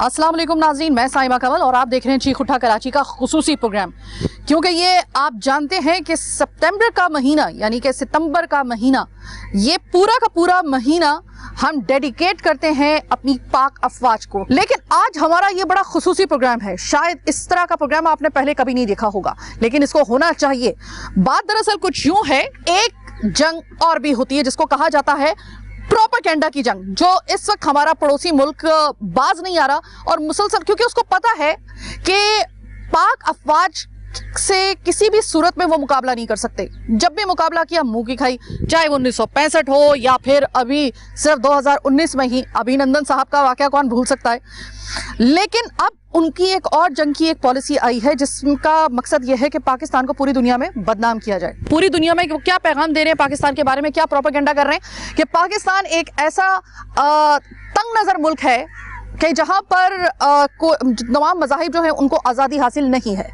अस्सलाम वालेकुम नाज़रीन, मैं साइमा कमल और आप देख रहे हैं चीख उठा कराची का खुसूसी प्रोग्राम। क्योंकि ये आप जानते हैं कि सितंबर का महीना यानी कि सितंबर का महीना, ये पूरा का पूरा महीना हम डेडिकेट करते हैं अपनी पाक अफवाज को। लेकिन आज हमारा ये बड़ा खुसूसी प्रोग्राम है। शायद इस तरह का प्रोग्राम आपने पहले कभी नहीं देखा होगा, लेकिन इसको होना चाहिए। बात दरअसल कुछ यूं है, एक जंग और भी होती है जिसको कहा जाता है प्रोपेगेंडा की जंग, जो इस वक्त हमारा पड़ोसी मुल्क बाज नहीं आ रहा और मुसलसल, क्योंकि उसको पता है कि पाक अफवाज से किसी भी सूरत में वो मुकाबला नहीं कर सकते। जब भी मुकाबला किया मुंह की खाई, चाहे वो 1965 हो या फिर अभी सिर्फ 2019 में ही अभिनंदन साहब का वाकया कौन भूल सकता है। लेकिन अब उनकी एक और जंग की एक पॉलिसी आई है जिसका मकसद यह है कि पाकिस्तान को पूरी दुनिया में बदनाम किया जाए। पूरी दुनिया में क्या पैगाम दे रहे हैं पाकिस्तान के बारे में, क्या प्रोपेगेंडा कर रहे हैं कि पाकिस्तान एक ऐसा तंग नज़र मुल्क है कि जहाँ पर तमाम मज़ाहिब जो हैं उनको आज़ादी हासिल नहीं है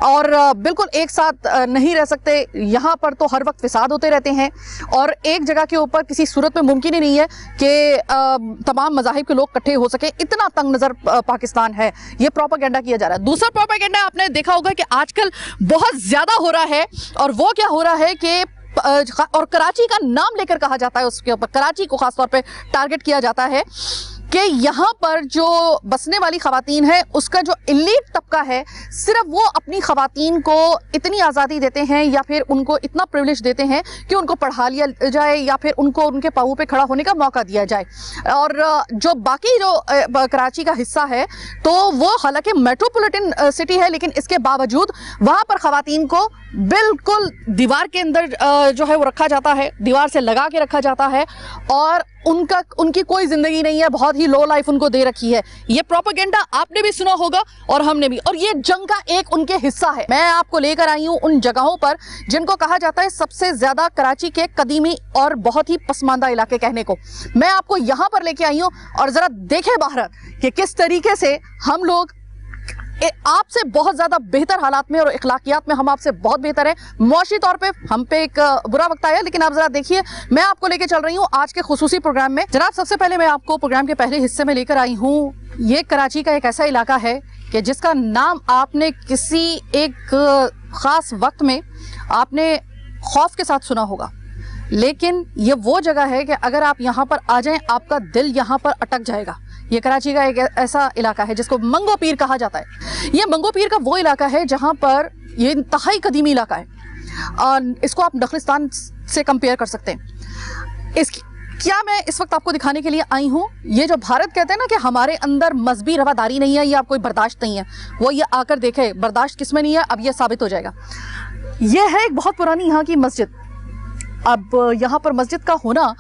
और बिल्कुल एक साथ नहीं रह सकते। यहाँ पर तो हर वक्त फिसाद होते रहते हैं और एक जगह के ऊपर किसी सूरत में मुमकिन ही नहीं है कि तमाम मज़ाहिब के लोग इकट्ठे हो सके। इतना तंग नज़र पाकिस्तान है, ये प्रोपेगेंडा किया जा रहा है। दूसरा प्रोपेगेंडा आपने देखा होगा कि आजकल बहुत ज़्यादा हो रहा है, और वो क्या हो रहा है कि और कराची का नाम लेकर कहा जाता है, उसके ऊपर कराची को खासतौर पे टारगेट किया जाता है कि यहाँ पर जो बसने वाली ख़वातीन है उसका जो एलीट तबका है, सिर्फ वो अपनी ख़वातीन को इतनी आज़ादी देते हैं या फिर उनको इतना प्रिविलेज देते हैं कि उनको पढ़ा लिया जाए या फिर उनको उनके पाँव पे खड़ा होने का मौका दिया जाए। और जो बाकी जो कराची का हिस्सा है तो वो हालांकि मेट्रोपॉलिटन सिटी है, लेकिन इसके बावजूद वहाँ पर ख़वातीन को बिल्कुल दीवार के अंदर जो है वो रखा जाता है, दीवार से लगा के रखा जाता है और उनकी कोई ज़िंदगी नहीं है, बहुत ही लो लाइफ उनको दे रखी है। ये प्रोपेगेंडा आपने भी सुना होगा और हमने भी, और ये जंग का एक उनके हिस्सा है। मैं आपको लेकर आई हूँ उन जगहों पर जिनको कहा जाता है सबसे ज़्यादा कराची के कदीमी और बहुत ही पसमानदा इलाके कहने को। मैं आपको यहाँ पर लेके आई हूँ और ज़रा देखें बाहर कि किस तरीके से हम लोग आपसे बहुत ज़्यादा बेहतर हालात में और इखलाकियात में हम आपसे बहुत बेहतर हैं। मुआशी तौर पे हम पे एक बुरा वक्त आया, लेकिन आप ज़रा देखिए, मैं आपको लेके चल रही हूँ आज के खुसूसी प्रोग्राम में। जनाब, सबसे पहले मैं आपको प्रोग्राम के पहले हिस्से में लेकर आई हूँ। ये कराची का एक ऐसा इलाका है कि जिसका नाम आपने किसी एक ख़ास वक्त में आपने खौफ के साथ सुना होगा, लेकिन ये वो जगह है कि अगर आप यहाँ पर आ जाएं आपका दिल यहाँ पर अटक जाएगा। ये कराची का एक ऐसा इलाका है जिसको मंगो पीर कहा जाता है। ये मंगो पीर का वो इलाका है जहाँ पर ये इंतहाई कदीमी इलाका है और इसको आप नखलिस्तान से कंपेयर कर सकते हैं। क्या मैं इस वक्त आपको दिखाने के लिए आई हूँ, ये जो भारत कहते हैं ना कि हमारे अंदर मजहबी रवादारी नहीं है या कोई बर्दाश्त नहीं है, वो ये आकर देखे बर्दाश्त किस में नहीं है, अब ये साबित हो जाएगा। ये है एक बहुत पुरानी यहाँ की मस्जिद। अब यहाँ पर मस्जिद का होना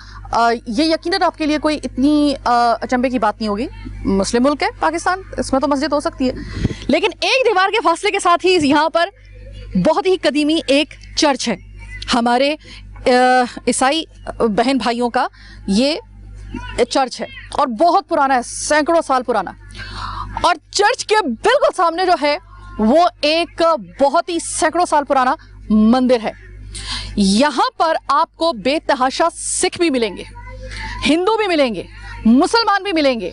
ये यकीनन आपके लिए कोई इतनी अचंभे की बात नहीं होगी। मुस्लिम मुल्क है पाकिस्तान, इसमें तो मस्जिद हो सकती है, लेकिन एक दीवार के फासले के साथ ही यहाँ पर बहुत ही कदीमी एक चर्च है। हमारे ईसाई बहन भाइयों का ये चर्च है और बहुत पुराना है, सैकड़ों साल पुराना। और चर्च के बिल्कुल सामने जो है वो एक बहुत ही सैकड़ों साल पुराना मंदिर है। यहाँ पर आपको बेतहाशा सिख भी मिलेंगे, हिंदू भी मिलेंगे, मुसलमान भी मिलेंगे,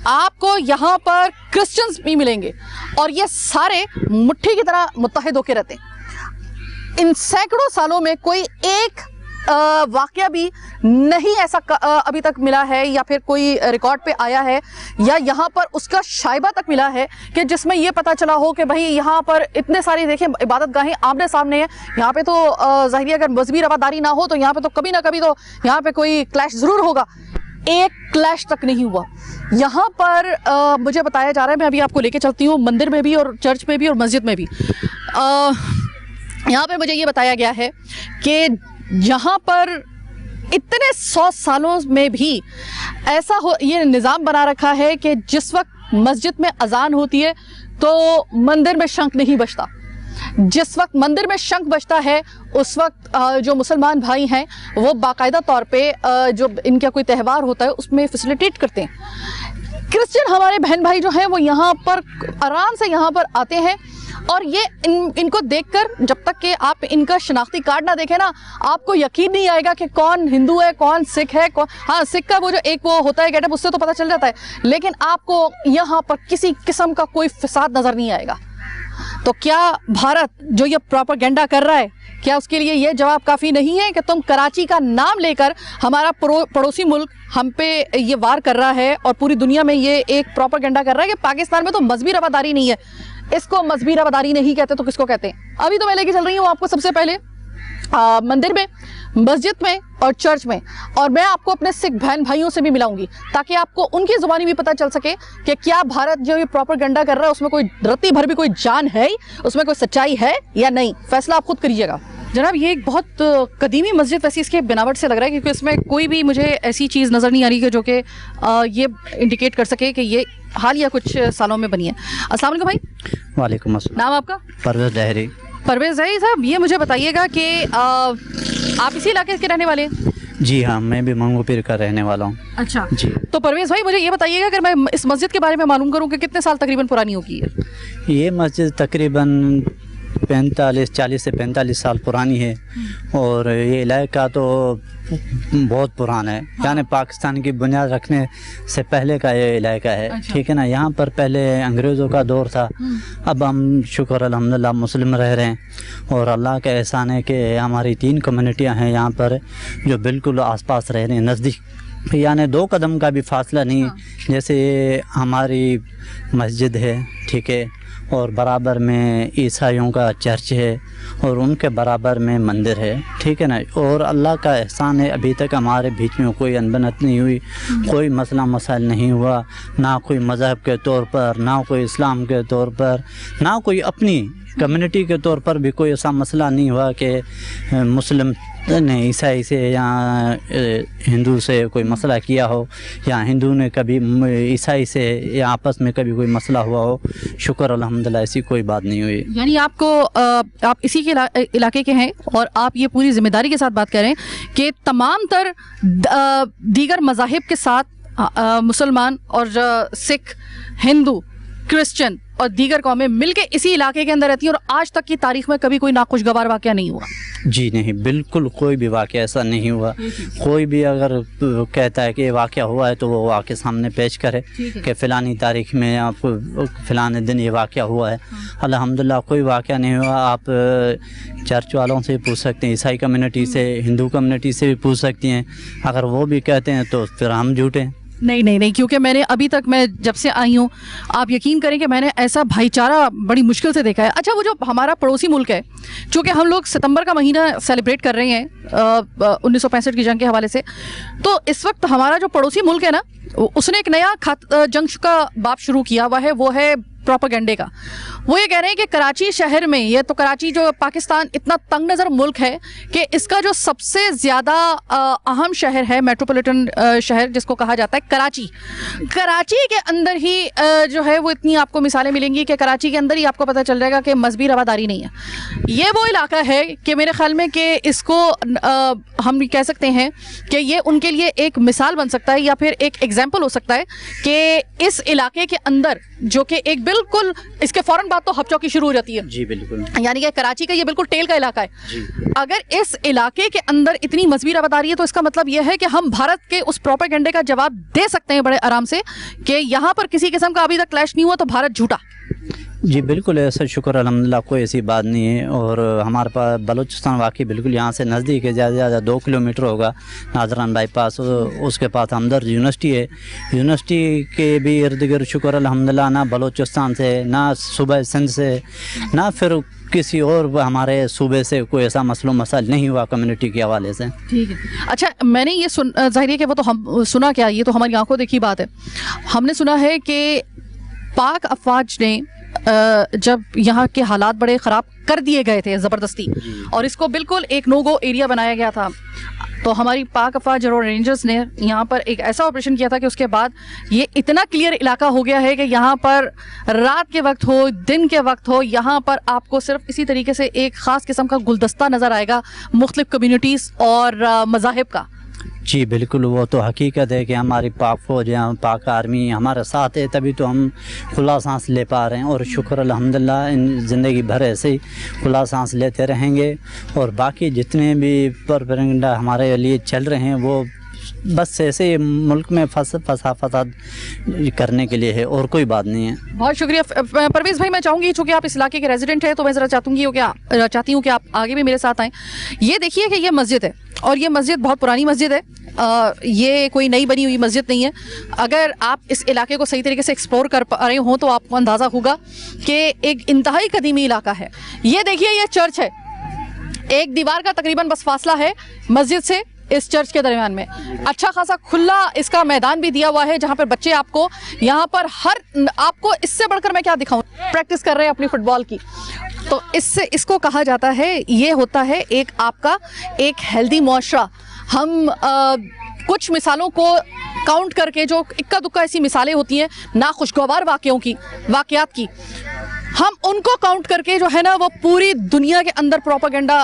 आपको यहाँ पर क्रिश्चियंस भी मिलेंगे और ये सारे मुट्ठी की तरह मुत्तहिद होकर रहते हैं। इन सैकड़ों सालों में कोई एक वाकया भी नहीं ऐसा अभी तक मिला है या फिर कोई रिकॉर्ड पे आया है या यहाँ पर उसका शायबा तक मिला है कि जिसमें ये पता चला हो कि भाई यहाँ पर इतने सारी देखें इबादत गाहें आमने सामने हैं। यहाँ पे तो ज़ाहिर अगर मजहबी रवादारी ना हो तो यहाँ पे तो कभी ना कभी तो यहाँ पे कोई क्लैश ज़रूर होगा। एक क्लैश तक नहीं हुआ यहाँ पर। मुझे बताया जा रहा है, मैं अभी आपको लेके चलती हूँ मंदिर में भी और चर्च में भी और मस्जिद में भी। यहाँ पे मुझे ये बताया गया है कि यहाँ पर इतने 100 सालों में भी ऐसा ये निज़ाम बना रखा है कि जिस वक्त मस्जिद में अजान होती है तो मंदिर में शंख नहीं बजता। जिस वक्त मंदिर में शंख बजता है उस वक्त जो मुसलमान भाई हैं वो बाकायदा तौर पे जो इनका कोई त्यौहार होता है उसमें फैसिलिटेट करते हैं। क्रिश्चियन हमारे बहन भाई जो हैं वो यहाँ पर आराम से यहाँ पर आते हैं और ये इनको देखकर जब तक कि आप इनका शनाख्ती कार्ड ना देखें ना, आपको यकीन नहीं आएगा कि कौन हिंदू है, कौन सिख है, कौन, हाँ सिख का वो जो एक वो होता है गेटअप, उससे तो पता चल जाता है, लेकिन आपको यहाँ पर किसी किस्म का कोई फिसाद नजर नहीं आएगा। तो क्या भारत जो ये प्रोपेगेंडा कर रहा है, क्या उसके लिए ये जवाब काफ़ी नहीं है कि तुम कराची का नाम लेकर हमारा पड़ोसी मुल्क हम पे ये वार कर रहा है और पूरी दुनिया में ये एक प्रोपेगेंडा कर रहा है कि पाकिस्तान में तो मजहबी रवादारी नहीं है। इसको मजहबी रवादारी नहीं कहते तो किसको कहते हैं? अभी तो मैं लेके चल रही हूँ आपको सबसे पहले मंदिर में, मस्जिद में और चर्च में, और मैं आपको अपने सिख बहन भाइयों से भी मिलाऊंगी ताकि आपको उनकी जुबानी भी पता चल सके कि क्या भारत जो ये प्रोपेगेंडा कर रहा है उसमें कोई रत्ती भर भी कोई जान है, उसमें कोई सच्चाई है या नहीं। फैसला आप खुद करिएगा। जनाब ये एक बहुत कदीमी मस्जिद वैसे इसके बनावट से लग रहा है, क्योंकि इसमें कोई भी मुझे ऐसी चीज़ नज़र नहीं आ रही है जो कि ये इंडिकेट कर सके कि ये हाल या कुछ सालों में बनी है। अस्सलाम वालेकुम भाई। वालेकुम अस्सलाम। नाम आपका? परवेज़ ज़हरी। परवेज़ ज़हरी साहब, ये मुझे बताइएगा कि आप इसी इलाके के रहने वाले हैं? जी हाँ, मैं भी मंगू पीर का रहने वाला हूँ। अच्छा जी। तो परवेज़ भाई मुझे ये बताइएगा, अगर मैं इस मस्जिद के बारे में मालूम करूँ कि कितने साल तकरीबन पुरानी होगी है? ये मस्जिद तकरीबन 40 से 45 साल पुरानी है और ये इलाका तो बहुत पुराना है। यानी पाकिस्तान की बुनियाद रखने से पहले का ये इलाका है। अच्छा। ठीक है ना। यहाँ पर पहले अंग्रेज़ों का दौर था, अब हम शुक्र अल्हम्दुलिल्लाह मुस्लिम रह रहे हैं और अल्लाह का एहसान है कि हमारी 3 कम्युनिटियाँ हैं यहाँ पर जो बिल्कुल आसपास रह रहे हैं, नज़दीक, यानी 2 कदम का भी फासला नहीं। जैसे हमारी मस्जिद है, ठीक है, और बराबर में ईसाइयों का चर्च है और उनके बराबर में मंदिर है, ठीक है ना। और अल्लाह का एहसान है अभी तक हमारे बीच में कोई अनबनत नहीं हुई, कोई मसला मसाइल नहीं हुआ, ना कोई मज़हब के तौर पर, ना कोई इस्लाम के तौर पर, ना कोई अपनी कम्युनिटी के तौर पर भी कोई ऐसा मसला नहीं हुआ कि मुस्लिम ने ईसाई से या हिंदू से कोई मसला किया हो या हिंदू ने कभी ईसाई से या आपस में कभी कोई मसला हुआ हो। शुक्र अल्हम्दुलिल्लाह ऐसी कोई बात नहीं हुई। यानी आपको आप इसी के इलाके के हैं और आप ये पूरी जिम्मेदारी के साथ बात कर रहे हैं कि तमाम तर दीगर मज़ाहिब के साथ मुसलमान और सिख, हिंदू, क्रिश्चियन और दीगर कौमें मिलके इसी इलाके के अंदर रहती हैं और आज तक की तारीख में कभी कोई नाखुशगवार वाक़या नहीं हुआ? जी नहीं, बिल्कुल कोई भी वाक़या ऐसा नहीं हुआ। कोई भी अगर कहता है कि ये वाक़या हुआ है तो वो वाक़या सामने पेश करे कि फ़लानी तारीख में आपको फ़लाने दिन ये वाक़या हुआ है। अल्हम्दुलिल्लाह कोई वाक़या नहीं हुआ। आप चर्च वालों से पूछ सकते हैं, ईसाई कम्युनिटी से, हिंदू कम्युनिटी से भी पूछ सकती हैं। अगर वो भी कहते हैं तो फिर हम झूठे हैं। नहीं, क्योंकि मैंने अभी तक, मैं जब से आई हूँ, आप यकीन करें कि मैंने ऐसा भाईचारा बड़ी मुश्किल से देखा है। अच्छा, वो जो हमारा पड़ोसी मुल्क है, चूँकि हम लोग सितंबर का महीना सेलिब्रेट कर रहे हैं 1965 की जंग के हवाले से, तो इस वक्त हमारा जो पड़ोसी मुल्क है ना, उसने एक नया जंग का बाब शुरू किया हुआ है, वो है प्रोपेगेंडे का। वो ये कह रहे हैं कि कराची शहर में, ये तो कराची जो पाकिस्तान इतना तंग नज़र मुल्क है कि इसका जो सबसे ज़्यादा अहम शहर है, मेट्रोपॉलिटन शहर जिसको कहा जाता है कराची के अंदर ही जो है वो इतनी आपको मिसालें मिलेंगी कि कराची के अंदर ही आपको पता चल जाएगा कि मजहबी रवादारी नहीं है। ये वो इलाका है कि मेरे ख्याल में कि इसको हम कह सकते हैं कि ये उनके लिए एक मिसाल बन सकता है या फिर एक एग्जाम्पल हो सकता है कि इस इलाके के अंदर, जो कि एक बिल्कुल इसके फ़ौरन बाद तो हपचौकी शुरू हो जाती है। जी बिल्कुल। यानी कि कराची का ये बिल्कुल टेल का इलाका है। अगर इस इलाके के अंदर इतनी मजहबी रवादारी है तो इसका मतलब यह है कि हम भारत के उस प्रोपेगेंडे का जवाब दे सकते हैं बड़े आराम से कि यहाँ पर किसी किस्म का अभी तक क्लैश नहीं हुआ तो भारत झूठा। जी बिल्कुल, ऐसा शुक्र अल्हम्दुलिल्लाह कोई ऐसी बात नहीं है। और हमारे पास बलूचिस्तान वाकई बिल्कुल यहाँ से नज़दीक है, ज़्यादा से ज़्यादा 2 किलोमीटर होगा नाजरान बाईपास। उसके पास हमदर्द यूनिवर्सिटी है, यूनिवर्सिटी के भी इर्द गिर्द शुक्र अल्हम्दुलिल्लाह ना बलूचिस्तान से, ना सूबा सिंध से, ना फिर किसी और हमारे सूबे से कोई ऐसा मसलो मसाइल नहीं हुआ कम्युनिटी के हवाले से। ठीक है। अच्छा, मैंने ये ज़ाहिर है कि वो तो हम सुना क्या, ये तो हमारी आंखों देखी बात है। हमने सुना है कि पाक अफवाज ने जब यहाँ के हालात बड़े ख़राब कर दिए गए थे ज़बरदस्ती, और इसको बिल्कुल एक नो गो एरिया बनाया गया था, तो हमारी पाक अफवाज और रेंजर्स ने यहाँ पर एक ऐसा ऑपरेशन किया था कि उसके बाद ये इतना क्लियर इलाका हो गया है कि यहाँ पर रात के वक्त हो, दिन के वक्त हो, यहाँ पर आपको सिर्फ इसी तरीके से एक ख़ास किस्म का गुलदस्ता नज़र आएगा मुख्तलिफ कम्युनिटीज़ और मज़ाहिब का। जी बिल्कुल, वो तो हकीकत है कि हमारी पाक फ़ौज या पाक आर्मी हमारे साथ है, तभी तो हम खुला सांस ले पा रहे हैं। और शुक्र अल्हम्दुलिल्लाह इन ज़िंदगी भर ऐसे ही खुला सांस लेते रहेंगे। और बाकी जितने भी प्रोपेगेंडा हमारे लिए चल रहे हैं वो बस ऐसे मुल्क में फसाद करने के लिए है, और कोई बात नहीं है। बहुत शुक्रिया परवेज़ भाई। मैं चाहूँगी चूँकि आप इस इलाके के रेजिडेंट हैं तो मैं ज़रा चाहती हूँ कि आप आगे भी मेरे साथ आएँ। ये देखिए कि ये मस्जिद है और ये मस्जिद बहुत पुरानी मस्जिद है, ये कोई नई बनी हुई मस्जिद नहीं है। अगर आप इस इलाके को सही तरीके से एक्सप्लोर कर पा रहे हो तो आपको अंदाज़ा होगा कि एक इंतहाई कदीमी इलाका है। ये देखिए ये चर्च है, एक दीवार का तकरीबन बस फासला है मस्जिद से इस चर्च के दरमियान में। अच्छा खासा खुला इसका मैदान भी दिया हुआ है जहाँ पर बच्चे आपको यहाँ पर आपको इससे बढ़कर मैं क्या दिखाऊं, प्रैक्टिस कर रहे हैं अपनी फुटबॉल की। तो इसको कहा जाता है, ये होता है एक आपका एक हेल्दी मुआशरा। हम कुछ मिसालों को काउंट करके, जो इक्का दुक्का ऐसी मिसालें होती हैं नाखुशगवार वाक़यात की, हम उनको काउंट करके जो है ना वो पूरी दुनिया के अंदर प्रोपेगेंडा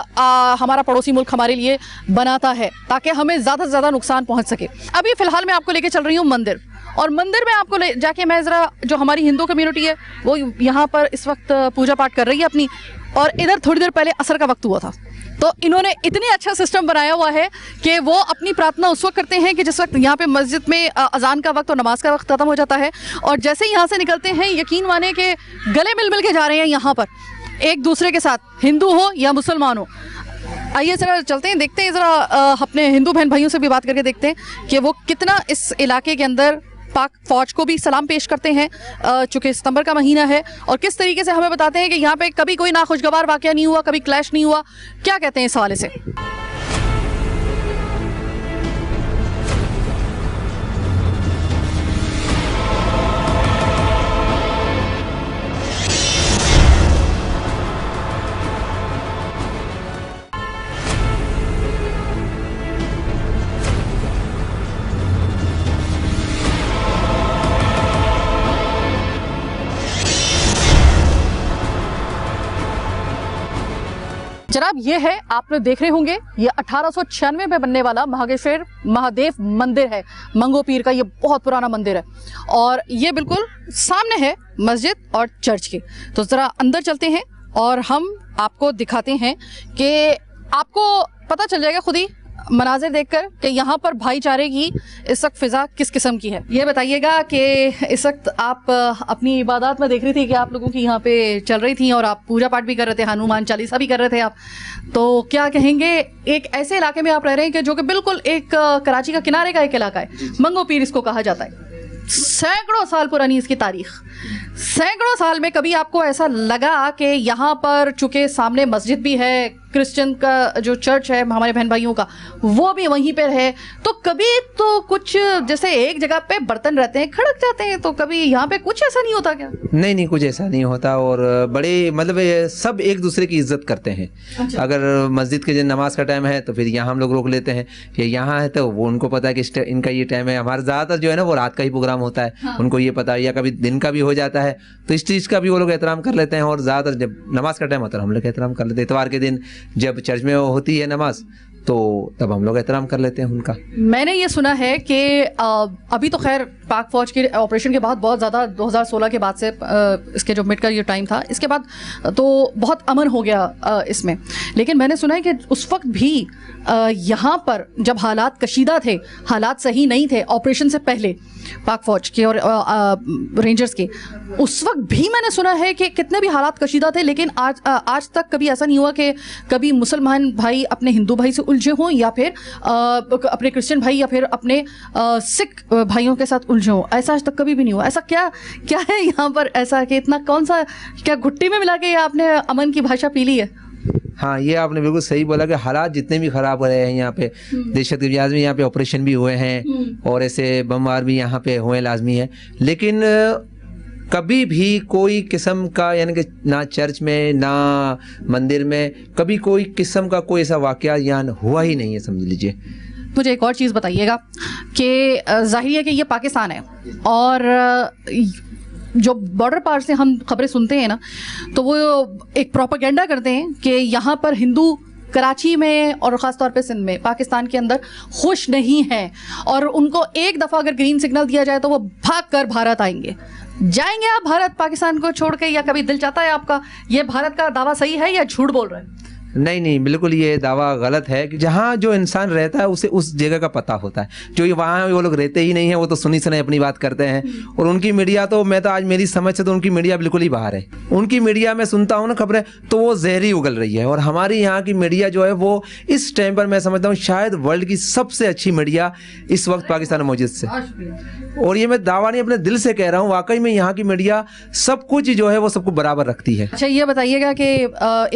हमारा पड़ोसी मुल्क हमारे लिए बनाता है ताकि हमें ज़्यादा से ज़्यादा नुकसान पहुंच सके। अभी फ़िलहाल मैं आपको लेके चल रही हूँ मंदिर, और मंदिर में आपको ले जाके मैं ज़रा, जो हमारी हिंदू कम्युनिटी है वो यहाँ पर इस वक्त पूजा पाठ कर रही है अपनी, और इधर थोड़ी देर पहले असर का वक्त हुआ था। तो इन्होंने इतने अच्छा सिस्टम बनाया हुआ है कि वो अपनी प्रार्थना उस वक्त करते हैं कि जिस वक्त यहाँ पे मस्जिद में अजान का वक्त और नमाज का वक्त ख़त्म हो जाता है, और जैसे ही यहाँ से निकलते हैं यकीन माने कि गले मिल के जा रहे हैं यहाँ पर एक दूसरे के साथ, हिंदू हो या मुसलमान हो। आइए ज़रा चलते हैं, देखते हैं ज़रा अपने हिंदू बहन भाइयों से भी बात करके देखते हैं कि वो कितना इस इलाके के अंदर पाक फ़ौज को भी सलाम पेश करते हैं चूँकि सितंबर का महीना है, और किस तरीके से हमें बताते हैं कि यहाँ पे कभी कोई नाखुशगवार वाक़या नहीं हुआ, कभी क्लैश नहीं हुआ। क्या कहते हैं इस हवाले से? जनाब ये है, आपने देख रहे होंगे, ये 1896 में बनने वाला महागेश्वर महादेव मंदिर है, मंगो पीर का। ये बहुत पुराना मंदिर है और ये बिल्कुल सामने है मस्जिद और चर्च के। तो ज़रा अंदर चलते हैं और हम आपको दिखाते हैं कि आपको पता चल जाएगा खुद ही मनाजिर देखकर कि यहाँ पर भाईचारे की इस वक्त फ़िज़ा किस किस्म की है। ये बताइएगा कि इस वक्त आप अपनी इबादत में देख रही थी कि आप लोगों की यहाँ पे चल रही थी और आप पूजा पाठ भी कर रहे थे, हनुमान चालीसा भी कर रहे थे आप, तो क्या कहेंगे एक ऐसे इलाके में आप रह रहे हैं कि जो कि बिल्कुल एक कराची का किनारे का एक इलाका है, मंगो पीर इसको कहा जाता है। सैकड़ों साल पुरानी इसकी तारीख, सैकड़ों साल में कभी आपको ऐसा लगा कि यहाँ पर चूँकि सामने मस्जिद भी है, क्रिश्चियन का जो चर्च है हमारे बहन भाइयों का वो भी वहीं पर है, तो कभी तो कुछ जैसे एक जगह पे बर्तन रहते हैं खड़क जाते हैं, तो कभी यहाँ पे कुछ ऐसा नहीं होता क्या? नहीं, कुछ ऐसा नहीं होता, और बड़े मतलब सब एक दूसरे की इज्जत करते हैं। अच्छा। अगर मस्जिद के दिन नमाज का टाइम है तो फिर यहाँ हम लोग रोक लेते हैं, ये यहाँ है तो वो उनको पता है कि इनका ये टाइम है। हमारा ज़्यादातर जो है ना वो रात का ही प्रोग्राम होता है। हाँ। उनको ये पता है, या कभी दिन का भी हो जाता है, तो इस चीज़ का भी वो लोग एहतराम कर लेते हैं। और ज़्यादातर जब नमाज का टाइम होता है हम लोग एहतराम कर लेते हैं। इतवार के दिन जब चर्च में होती है नमाज तो तब हम लोग एहतराम कर लेते हैं उनका। मैंने ये सुना है कि अभी तो खैर पाक फ़ौज के ऑपरेशन के बाद बहुत ज़्यादा 2016 के बाद से इसके जो मिड का ये टाइम था, इसके बाद तो बहुत अमन हो गया इसमें, लेकिन मैंने सुना है कि उस वक्त भी यहाँ पर जब हालात कशीदा थे, हालात सही नहीं थे ऑपरेशन से पहले पाक फ़ौज के और रेंजर्स के, उस वक्त भी मैंने सुना है कि कितने भी हालात कशीदा थे, लेकिन आज तक कभी ऐसा नहीं हुआ कि कभी मुसलमान भाई अपने हिंदू भाई से उलझे हों या फिर अपने क्रिश्चियन भाई या फिर अपने सिख भाइयों के साथ उलझे हों। ऐसा आज तक कभी भी नहीं हुआ। ऐसा क्या है यहाँ पर ऐसा कि इतना कौन सा, क्या घुट्टी में मिला के आपने अमन की भाषा पी ली है? हाँ, ये आपने बिल्कुल सही बोला कि हालात जितने भी ख़राब हो रहे हैं यहाँ पे, दहशतगर्दी लाजमी, यहाँ पे ऑपरेशन भी हुए हैं और ऐसे बमबार भी यहाँ पे हुए लाजमी है, लेकिन कभी भी कोई किस्म का, यानी कि ना चर्च में ना मंदिर में कभी कोई किस्म का कोई ऐसा वाक़या यहाँ हुआ ही नहीं है, समझ लीजिए। मुझे एक और चीज़ बताइएगा कि ज़ाहिर है कि ये पाकिस्तान है और जो बॉर्डर पार से हम खबरें सुनते हैं ना, तो वो एक प्रोपेगेंडा करते हैं कि यहाँ पर हिंदू कराची में और ख़ासतौर पे सिंध में, पाकिस्तान के अंदर खुश नहीं हैं और उनको एक दफ़ा अगर ग्रीन सिग्नल दिया जाए तो वो भाग कर भारत आएंगे। जाएंगे आप भारत पाकिस्तान को छोड़ के, या कभी दिल चाहता है आपका ये भारत का दावा सही है या झूठ बोल रहे हैं? नहीं नहीं, बिल्कुल ये दावा गलत है कि जहाँ जो इंसान रहता है उसे उस जगह का पता होता है। जो ये वहाँ वो लोग रहते ही नहीं है, वो तो सुनी सुनाई अपनी बात करते हैं। और उनकी मीडिया तो, मैं तो आज मेरी समझ से तो उनकी मीडिया बिल्कुल ही बाहर है। उनकी मीडिया में सुनता हूँ ना खबरें, तो वो जहरी उगल रही है। और हमारी यहाँ की मीडिया जो है वो इस टाइम पर मैं समझता हूँ शायद वर्ल्ड की सबसे अच्छी मीडिया इस वक्त पाकिस्तान में मौजूद से। और ये मैं दावा नहीं, अपने दिल से कह रहा हूँ, वाकई में यहाँ की मीडिया सब कुछ जो है वो सबको बराबर रखती है। अच्छा, ये बताइएगा कि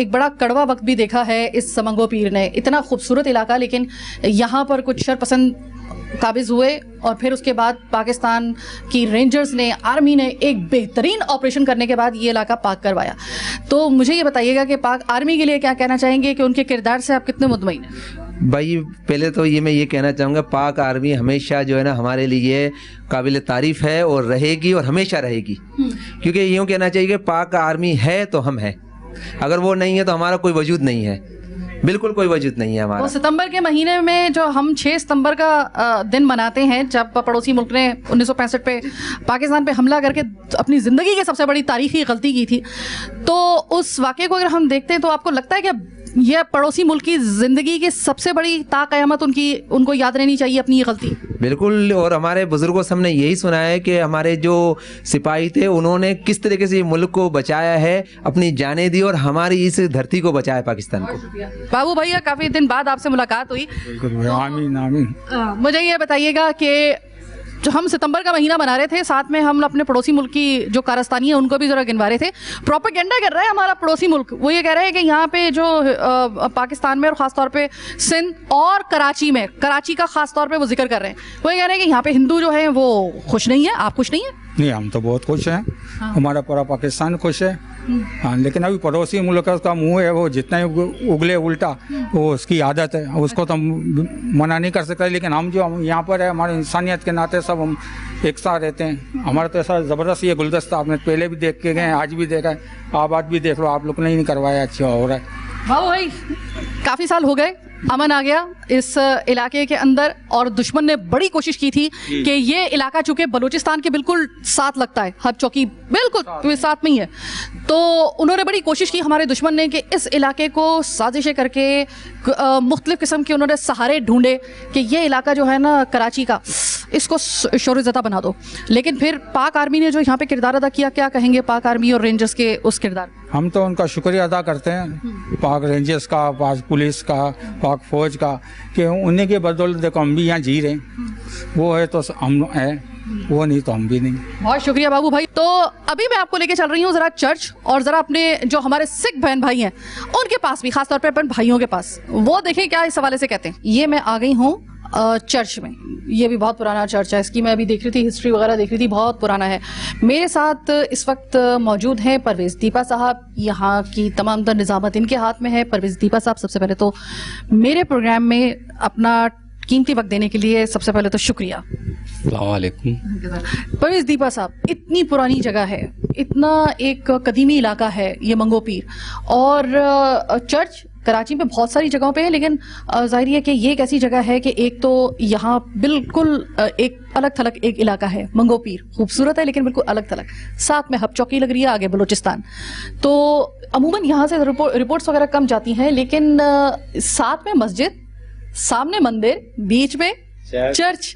एक बड़ा कड़वा वक्त भी देखा है इस मंगो पीर ने। इतना खूबसूरत इलाका, लेकिन यहाँ पर कुछ शरपसंद काबिज हुए और फिर उसके बाद पाकिस्तान की रेंजर्स ने, आर्मी ने एक बेहतरीन ऑपरेशन करने के बाद ये इलाका पाक करवाया। तो मुझे ये बताइएगा कि पाक आर्मी के लिए क्या कहना चाहेंगे कि उनके किरदार से आप कितने मुतमईन हैं? भाई पहले तो ये मैं ये कहना चाहूँगा, पाक आर्मी हमेशा जो है ना हमारे लिए काबिल तारीफ़ है और रहेगी और हमेशा रहेगी। क्योंकि यूँ कहना चाहिए कि पाक आर्मी है तो हम हैं, अगर वो नहीं है तो हमारा कोई वजूद नहीं है, बिल्कुल कोई वजूद नहीं है हमारा। तो सितंबर के महीने में जो हम 6 सितंबर का दिन मनाते हैं, जब पड़ोसी मुल्क ने 1965 पे पाकिस्तान पे हमला करके अपनी ज़िंदगी की सबसे बड़ी तारीखी गलती की थी, तो उस वाक़े को अगर हम देखते हैं तो आपको लगता है कि यह पड़ोसी मुल्क की ज़िंदगी की सबसे बड़ी ताक़यामत उनको याद रहनी चाहिए अपनी ये गलती? बिल्कुल। और हमारे बुज़ुर्गों से हमने यही सुना है कि हमारे जो सिपाही थे उन्होंने किस तरीके से मुल्क को बचाया है, अपनी जानें दी और हमारी इस धरती को बचाया, पाकिस्तान को। बाबू भैया, काफ़ी दिन बाद आपसे मुलाकात हुई। आमीन आमीन। मुझे ये बताइएगा कि जो हम सितंबर का महीना मना रहे थे, साथ में हम अपने पड़ोसी मुल्क की जो कारस्तानी है उनको भी ज़रा गिनवा रहे थे। प्रोपेगेंडा कर रहा है हमारा पड़ोसी मुल्क, वो ये कह रहा है कि यहाँ पे जो पाकिस्तान में और ख़ास तौर पे सिंध और कराची में, कराची का ख़ास तौर पे वो जिक्र कर रहे हैं, वो ये कह रहे हैं कि यहाँ पे हिंदू जो है वो खुश नहीं है। आप खुश नहीं है? नहीं, हम तो बहुत खुश हैं। हमारा पूरा पाकिस्तान खुश है। हाँ, लेकिन अभी पड़ोसी मुल्क का उसका मुंह है, वो जितना ही उगले उल्टा, वो उसकी आदत है, उसको तो हम मना नहीं कर सकते। लेकिन हम जो यहाँ पर है, हमारे इंसानियत के नाते सब हम एक साथ रहते हैं। हमारा तो ऐसा ज़बरदस्त ये गुलदस्ता आपने पहले भी देख के गए, आज भी देखा है, आप आज भी देख लो, आप लोग ने नहीं करवाया, अच्छा हो रहा है। वाह भाई, काफ़ी साल हो गए, अमन आ गया इस इलाके के अंदर और दुश्मन ने बड़ी कोशिश की थी कि ये इलाका चूँकि बलूचिस्तान के बिल्कुल साथ लगता है, हब चौकी बिल्कुल साथ में ही है, तो उन्होंने बड़ी कोशिश की हमारे दुश्मन ने कि इस इलाके को साजिशें करके मुख्तलिफ़ किस्म के उन्होंने सहारे ढूंढे कि ये इलाका जो है ना कराची का, इसको शोरज़दा बना दो। लेकिन फिर पाक आर्मी ने जो यहाँ पे किरदार अदा किया, क्या कहेंगे पाक आर्मी और रेंजर्स के उस किरदार? हम तो उनका शुक्रिया अदा करते हैं, पाक रेंजर्स का, पाक पुलिस का, पाक फौज का, कि उन्हीं के बदौलत देखो हम भी यहाँ जी रहे हैं। वो है तो हम हैं, वो नहीं तो हम भी नहीं। बहुत शुक्रिया बाबू भाई। तो अभी मैं आपको लेके चल रही हूँ ज़रा चर्च, और ज़रा अपने जो हमारे सिख बहन भाई हैं उनके पास भी, खासतौर पर अपने भाइयों के पास, वो देखें क्या इस हवाले से कहते हैं। ये मैं आ गई हूँ चर्च में, ये भी बहुत पुराना चर्च है, इसकी मैं अभी देख रही थी, हिस्ट्री वगैरह देख रही थी, बहुत पुराना है। मेरे साथ इस वक्त मौजूद हैं परवेज़ दीपा साहब, यहाँ की तमाम तर निज़ामत इनके हाथ में है। परवेज़ दीपा साहब, सबसे पहले तो मेरे प्रोग्राम में अपना कीमती वक्त देने के लिए सबसे पहले तो शुक्रिया। अस्सलाम वालेकुम। परवेज़ दीपा साहब, इतनी पुरानी जगह है, इतना एक कदीमी इलाका है ये मंगो पीर, और चर्च कराची में बहुत सारी जगहों पे है, लेकिन जाहिर है कि ये एक ऐसी जगह है कि एक तो यहाँ बिल्कुल एक अलग थलग एक इलाका है मंगो पीर, खूबसूरत है लेकिन बिल्कुल अलग थलग, साथ में हब चौकी लग रही है, आगे बलूचिस्तान। तो अमूमन यहाँ से रिपोर्ट्स वगैरह कम जाती हैं, लेकिन साथ में मस्जिद, सामने मंदिर, बीच में चर्च,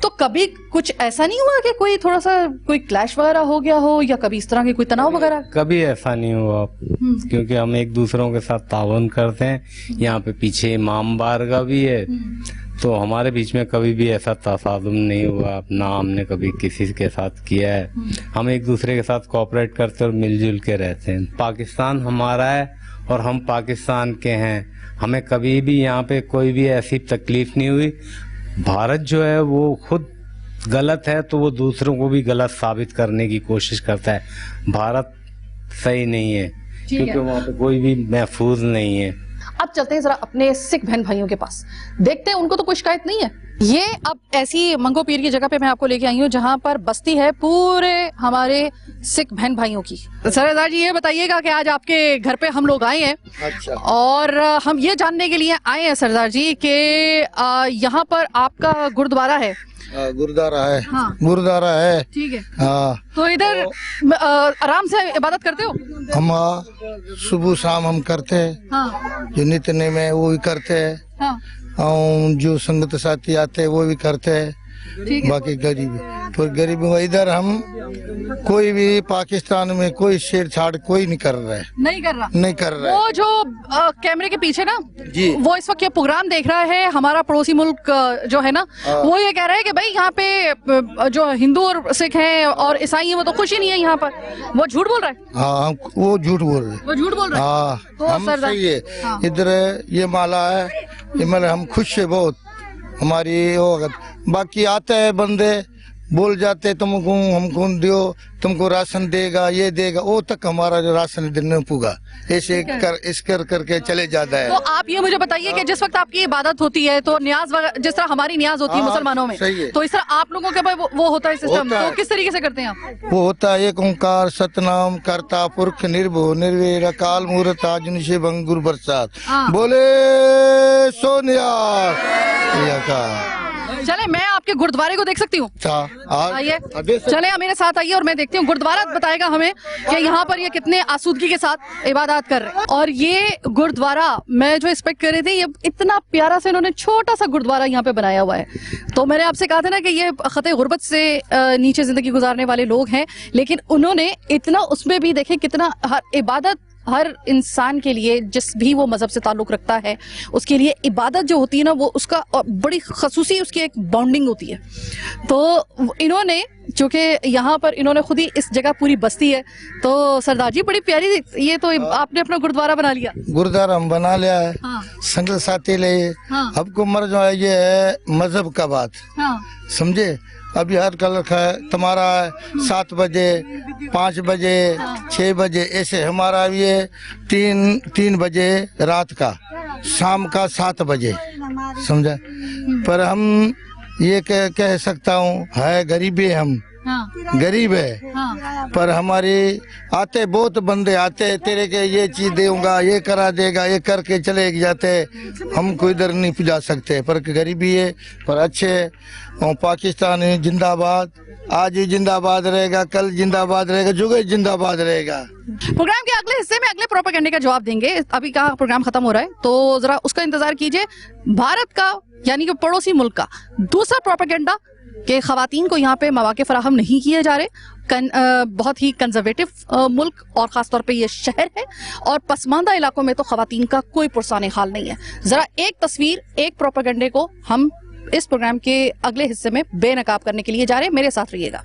तो कभी कुछ ऐसा नहीं हुआ कि कोई थोड़ा सा कोई क्लैश वगैरह हो गया हो, या कभी इस तरह के कोई तनाव वगैरह? कभी ऐसा नहीं हुआ, क्योंकि हम एक दूसरों के साथ ताउन करते हैं। यहाँ पे पीछे इमाम बारगाह भी है, तो हमारे बीच में कभी भी ऐसा तसादुम नहीं हुआ, ना हमने कभी किसी के साथ किया है। हम एक दूसरे के साथ कोऑपरेट करते और मिलजुल के रहते हैं। पाकिस्तान हमारा है और हम पाकिस्तान के हैं, हमें कभी भी यहाँ पे कोई भी ऐसी तकलीफ नहीं हुई। भारत जो है वो खुद गलत है तो वो दूसरों को भी गलत साबित करने की कोशिश करता है। भारत सही नहीं है, क्योंकि वहाँ पे कोई भी महफूज नहीं है। अब चलते हैं जरा अपने सिख बहन भाइयों के पास, देखते हैं उनको तो कोई शिकायत नहीं है। ये अब ऐसी मंगो पीर की जगह पे मैं आपको लेके आई हूँ जहाँ पर बस्ती है पूरे हमारे सिख बहन भाइयों की। सरदार जी ये बताइएगा कि आज आपके घर पे हम लोग आए हैं। अच्छा। और हम ये जानने के लिए आए हैं सरदार जी कि यहाँ पर आपका गुरुद्वारा है। गुरुद्वारा है। हाँ। गुरुद्वारा है। ठीक है। हाँ। तो इधर आराम से इबादत करते हो? हम सुबह शाम हम करते हैं। हाँ। जो नित्य नेम है वो भी करते हैं। हाँ। और जो संगत साथी आते हैं वो भी करते हैं। ठीक है। बाकी गरीब पर गरीब इधर हम कोई भी पाकिस्तान में कोई छेड़छाड़ कोई नहीं कर रहा है। नहीं कर रहा। नहीं कर रहा है। वो जो कैमरे के पीछे ना जी। वो इस वक्त ये प्रोग्राम देख रहा है हमारा पड़ोसी मुल्क जो है ना, वो ये कह रहा है कि भाई यहाँ पे जो हिंदू और सिख हैं और ईसाई हैं वो तो खुश ही नहीं है यहाँ पर। वो झूठ बोल रहा है। हाँ हम वो झूठ बोल रहे हैं। वो झूठ बोल रहा है। हाँ तो हम सरदार- सही है। हाँ। इधर ये माला है ये मतलब हम खुश है बहुत हमारी वो। बाकी आते हैं बंदे बोल जाते तुमको हमको दियो तुमको राशन देगा ये देगा वो तक हमारा जो राशन देने पुगा ऐसे कर करके चले जाता है। तो आप ये मुझे बताइए कि जिस वक्त आपकी इबादत होती है तो न्याज जिस तरह हमारी न्याज होती है हाँ, मुसलमानों में, सही है। तो इस तरह आप लोगों के पास वो होता है सिस्टम। होता है। तो किस तरीके से करते हैं आप? वो होता है एक ओंकार सतनाम करता पुरख निर्भो निर्वेर अकाल मूर्त आजुन से भंगुर बरसात हाँ। बोले सोनिया का चले मैं आपके गुरुद्वारे को देख सकती हूँ? आइए चले मेरे साथ आइए और मैं देखती हूँ। गुरुद्वारा बताएगा हमें कि यहाँ पर ये कितने आसूदगी के साथ इबादत कर रहे हैं। और ये गुरुद्वारा मैं जो एक्सपेक्ट कर रही थी, ये इतना प्यारा से इन्होंने छोटा सा गुरुद्वारा यहाँ पे बनाया हुआ है। तो मैंने आपसे कहा था ना कि ये खते गुर्बत से नीचे जिंदगी गुजारने वाले लोग हैं, लेकिन उन्होंने इतना उसमें भी देखे कितना हर इबादत हर इंसान के लिए जिस भी वो मजहब से ताल्लुक रखता है उसके लिए इबादत जो होती है ना वो उसका बड़ी खसूसी उसकी एक बॉन्डिंग होती है। तो इन्होंने चूंकि यहाँ पर इन्होंने खुद ही इस जगह पूरी बस्ती है। तो सरदार जी बड़ी प्यारी ये तो आपने अपना गुरुद्वारा बना लिया। गुरुद्वारा हम बना लिया है। हाँ। संगत साथी ले। हाँ। हमको मर जो है ये है मजहब का बात हाँ। समझे। अभी हर कल तुम्हारा 7 बजे 5 बजे 6 बजे ऐसे हमारा ये 3 बजे रात का शाम का 7 बजे समझा। पर हम ये कह सकता हूँ है गरीबी हम हाँ। गरीब है। हाँ। पर हमारे आते बहुत बंदे आते तेरे के ये चीज दूंगा ये करा देगा ये करके चले जाते हमको इधर नहीं पहुंचा सकते। पर गरीबी है पर अच्छे और पाकिस्तान जिंदाबाद आज ही जिंदाबाद रहेगा कल जिंदाबाद रहेगा जुगे जिंदाबाद रहेगा। प्रोग्राम के अगले हिस्से में अगले प्रोपेगेंडे का जवाब देंगे। अभी का प्रोग्राम खत्म हो रहा है तो जरा उसका इंतजार कीजिए। भारत का यानी कि पड़ोसी मुल्क का दूसरा प्रोपेगेंडा कि खवातीन को यहाँ पे मौके फराहम नहीं किए जा रहे। बहुत ही कंजर्वेटिव मुल्क और ख़ासतौर पे ये शहर है और पसमानदा इलाकों में तो खवातीन का कोई पुरसाने हाल नहीं है। ज़रा एक तस्वीर एक प्रोपेगेंडे को हम इस प्रोग्राम के अगले हिस्से में बेनकाब करने के लिए जा रहे हैं। मेरे साथ रहिएगा।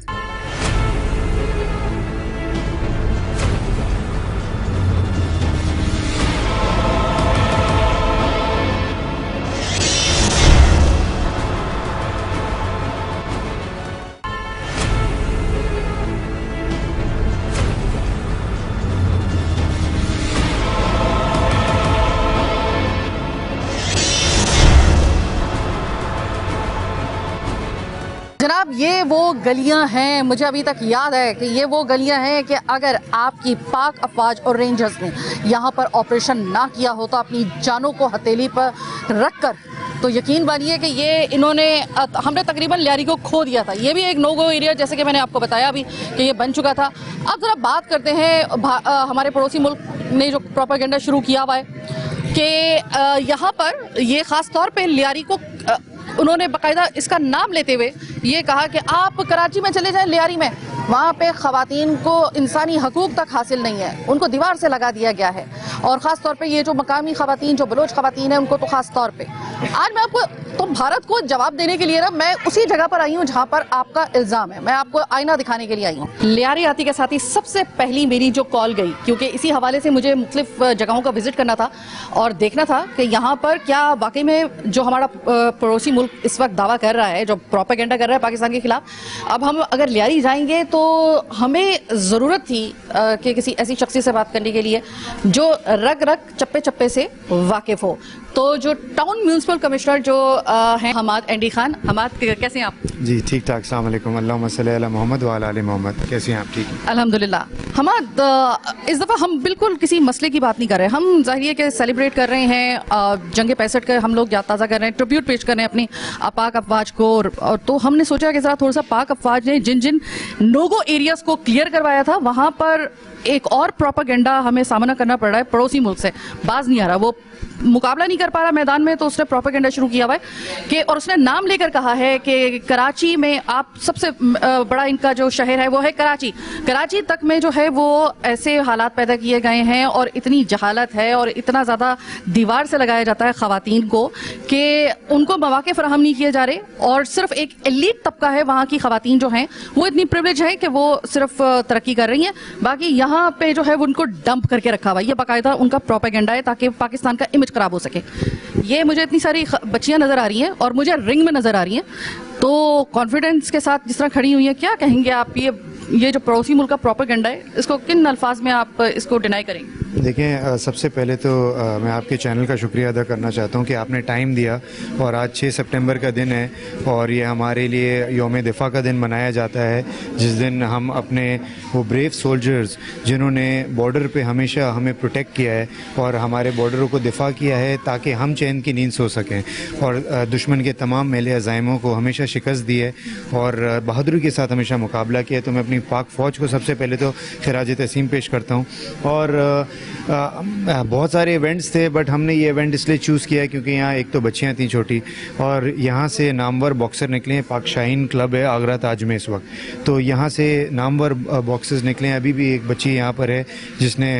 जनाब ये वो गलियां हैं, मुझे अभी तक याद है कि ये वो गलियां हैं कि अगर आपकी पाक अफवाज और रेंजर्स ने यहाँ पर ऑपरेशन ना किया होता अपनी जानों को हथेली पर रखकर, तो यकीन मानिए कि ये इन्होंने हमने तकरीबन लियारी को खो दिया था। ये भी एक नो गो एरिया जैसे कि मैंने आपको बताया अभी कि ये बन चुका था। अब ज़रा बात करते हैं हमारे पड़ोसी मुल्क ने जो प्रोपेगेंडा शुरू किया हुआ है कि यहाँ पर ये ख़ास तौर पे लियारी को उन्होंने बाकायदा इसका नाम लेते हुए ये कहा कि आप कराची में चले जाएं लियारी में, वहाँ पे ख़वातीन को इंसानी हकूक़ तक हासिल नहीं है, उनको दीवार से लगा दिया गया है। और ख़ास तौर पे ये जो मकामी ख़वातीन जो बलोच ख़वातीन हैं उनको तो ख़ास तौर पे आज मैं आपको तो भारत को जवाब देने के लिए ना मैं उसी जगह पर आई हूँ जहाँ पर आपका इल्ज़ाम है। मैं आपको आईना दिखाने के लिए आई हूँ। लियारी आती के साथ ही सबसे पहली मेरी जो कॉल गई, क्योंकि इसी हवाले से मुझे मुख्तलिफ जगहों का विजिट करना था और देखना था कि यहाँ पर क्या वाकई में जो हमारा पड़ोसी मुल्क इस वक्त दावा कर रहा है, जो प्रोपेगेंडा कर रहा है पाकिस्तान के खिलाफ, अब हम अगर लियारी जाएंगे तो हमें ज़रूरत थी कि किसी ऐसी शख्सी से बात करने के लिए जो रग रग चप्पे चप्पे से वाकिफ़ हो। तो जो टाउन म्यूनसिपल कमिश्नर जो हैं हमाद एंडी खान, हमाद कैसे हैं आप? जी ठीक ठाक। अस्सलाम वालेकुम। अल्लाहुम्मा सल्ली अला मोहम्मद व अला आले मोहम्मद। कैसे हैं आप? ठीक हैं अल्हम्दुलिल्लाह। हमाद, इस दफ़ा हम बिल्कुल किसी मसले की बात नहीं कर रहे, हम ज़ाहिर है कि सेलिब्रेट कर रहे हैं जंग 65 का हम लोग याद ताज़ा कर रहे हैं, ट्रिब्यूट पेश कर रहे हैं अपनी पाक अफवाज को। और तो हमने सोचा कि ज़रा थोड़ा सा पाक अफवाज ने जिन जिन नोगो एरियाज़ को क्लियर करवाया था वहाँ पर एक और प्रोपेगेंडा हमें सामना करना पड़ रहा है पड़ोसी मुल्क से। बाज नहीं आ रहा, वो मुकाबला नहीं कर पा रहा मैदान में, तो उसने प्रोपेगेंडा शुरू किया हुआ है कि, और उसने नाम लेकर कहा है कि कराची में आप सबसे बड़ा इनका जो शहर है वो है कराची। कराची तक में जो है वो ऐसे हालात पैदा किए गए हैं और इतनी जहालत है और इतना ज़्यादा दीवार से लगाया जाता है ख़वातीन को कि उनको मौके फराहम नहीं किए जा रहे, और सिर्फ एक एलीट तबका है वहाँ की ख़वातीन जो हैं वो इतनी प्रिविलेज है कि वो सिर्फ तरक्की कर रही हैं, बाकी यहाँ पे जो है वो उनको डंप करके रखा हुआ है। ये बाकायदा उनका प्रोपेगेंडा है ताकि पाकिस्तान का इमेज खराब हो सके। ये मुझे इतनी सारी बच्चियां नजर आ रही हैं और मुझे रिंग में नजर आ रही हैं, तो कॉन्फिडेंस के साथ जिस तरह खड़ी हुई हैं, क्या कहेंगे आप? ये जो पड़ोसी मुल्क का प्रोपेगेंडा है, इसको किन अल्फाज में आप इसको डिनाई करेंगे? देखें, सबसे पहले तो मैं आपके चैनल का शुक्रिया अदा करना चाहता हूं कि आपने टाइम दिया, और आज 6 सितंबर का दिन है और ये हमारे लिए यौम दिफा का दिन मनाया जाता है, जिस दिन हम अपने वो ब्रेव सोल्जर्स जिन्होंने बॉर्डर पे हमेशा हमें प्रोटेक्ट किया है और हमारे बॉर्डरों को दिफा किया है ताकि हम चैन की नींद सो सकें, और दुश्मन के तमाम मेले अज़ाइमों को हमेशा शिकस्त दी है और बहादुरी के साथ हमेशा मुकाबला किया। तो मैं अपनी पाक फ़ौज को सबसे पहले तो खिराज तहसीम पेश करता हूँ। और बहुत सारे इवेंट्स थे, बट हमने ये इवेंट इसलिए चूज़ किया क्योंकि यहाँ एक तो बच्चियाँ थी छोटी, और यहाँ से नामवर बॉक्सर निकले हैं। पाक शाहीन क्लब है आगरा ताज में इस वक्त, तो यहाँ से नामवर बॉक्सर्स निकले हैं। अभी भी एक बच्ची यहाँ पर है जिसने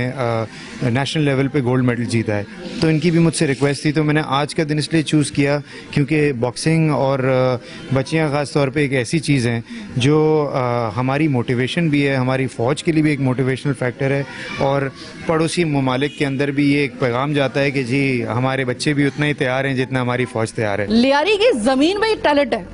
नेशनल लेवल पे गोल्ड मेडल जीता है, तो इनकी भी मुझसे रिक्वेस्ट थी। तो मैंने आज का दिन इसलिए चूज़ किया क्योंकि बॉक्सिंग और बच्चियाँ ख़ास तौर पे एक ऐसी चीज़ हैं जो हमारी मोटिवेशन भी है, हमारी फ़ौज के लिए भी एक मोटिवेशनल फैक्टर है, और पड़ोसी ममालिक के अंदर भी ये एक पैगाम जाता है कि जी हमारे बच्चे भी उतना ही तैयार हैं जितना हमारी फ़ौज तैयार है। लियारी की ज़मीन में टैलेंट है।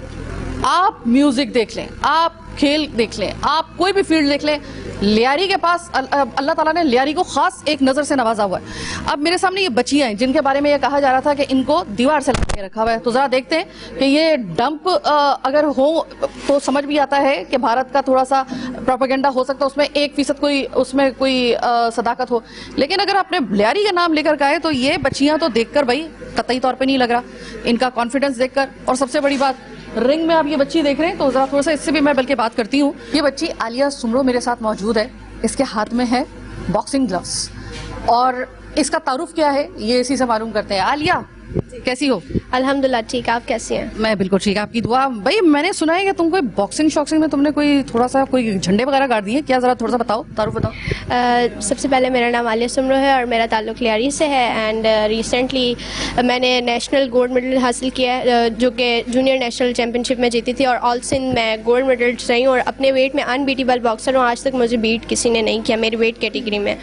आप म्यूजिक देख लें, आप खेल देख लें, आप कोई भी फील्ड देख लें, लियारी के पास अल्लाह ताला ने लियारी को खास एक नज़र से नवाजा हुआ है। अब मेरे सामने ये बच्चियां हैं जिनके बारे में ये कहा जा रहा था कि इनको दीवार से लगा के रखा हुआ है, तो ज़रा देखते हैं कि ये डंप अगर हो तो समझ भी आता है कि भारत का थोड़ा सा प्रोपेगेंडा हो सकता है, उसमें 1% कोई उसमें कोई सदाकत हो, लेकिन अगर आपने लियारी का नाम लेकर कहा है तो ये बच्चियाँ तो देखकर भाई कतई तौर पर नहीं लग रहा, इनका कॉन्फिडेंस देखकर। और सबसे बड़ी बात, रिंग में आप ये बच्ची देख रहे हैं, तो जरा थोड़ा सा इससे भी मैं बल्कि बात करती हूँ। ये बच्ची आलिया सुमरो मेरे साथ मौजूद है, इसके हाथ में है बॉक्सिंग ग्लव्स, और इसका तारुफ क्या है ये इसी से मालूम करते हैं। आलिया कैसी हो? अल्हम्दुलिल्लाह ठीक, आप कैसी हैं? मैं बिल्कुल ठीक, आपकी दुआ। भाई मैंने सुना है कि तुम कोई बॉक्सिंग शॉक्सिंग में तुमने कोई थोड़ा सा कोई झंडे वगैरह गाड़ दिए, क्या? जरा थोड़ा सा बताओ, तारुफ बताओ। सबसे पहले मेरा नाम आलिया सुमरो है और मेरा ताल्लुक़ लियारी से है, एंड रिसेंटली मैंने नेशनल गोल्ड मेडल हासिल किया है, जो कि जूनियर नेशनल चैम्पियनशिप में जीती थी, और ऑल सिंध में गोल्ड मेडल रही हूँ, और अपने वेट में अनबीटेबल बॉक्सर हूँ। आज तक मुझे बीट किसी ने नहीं किया मेरी वेट कैटेगरी में,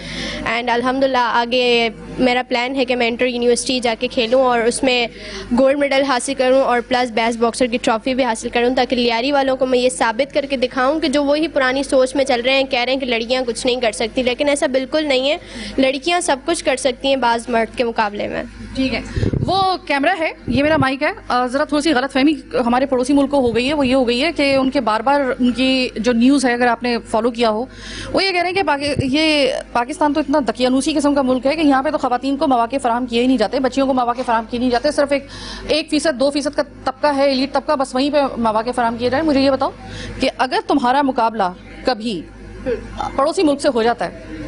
एंड अल्हम्दुलिल्लाह आगे मेरा प्लान है कि मैं इंटर यूनिवर्सिटी जाके खेलूँ और उसमें गोल्ड मेडल हासिल करूं, और प्लस बेस्ट बॉक्सर की ट्रॉफी भी हासिल करूं, ताकि लियारी वालों को मैं ये साबित करके दिखाऊं कि जो वही पुरानी सोच में चल रहे हैं, कह रहे हैं कि लड़कियां कुछ नहीं कर सकती, लेकिन ऐसा बिल्कुल नहीं है। लड़कियां सब कुछ कर सकती हैं बाज़ मर्द के मुकाबले में। ठीक है, वो कैमरा है, ये मेरा माइक है। ज़रा थोड़ी सी गलतफहमी हमारे पड़ोसी मुल्क को हो गई है, वो ये हो गई है कि उनके बार बार उनकी जो न्यूज़ है, अगर आपने फॉलो किया हो, वो ये कह रहे हैं कि ये पाकिस्तान तो इतना दकियानूसी किस्म का मुल्क है कि यहाँ पे तो ख़वातीन को मौके फराहम किए ही नहीं जाते, बच्चियों को मौके फराहम किए नहीं जाते, सिर्फ 1% 2% का तबका है, एलीट तबका, बस वहीं पे मौके फराहम किए जाए। मुझे ये बताओ कि अगर तुम्हारा मुकाबला कभी पड़ोसी मुल्क से हो जाता है,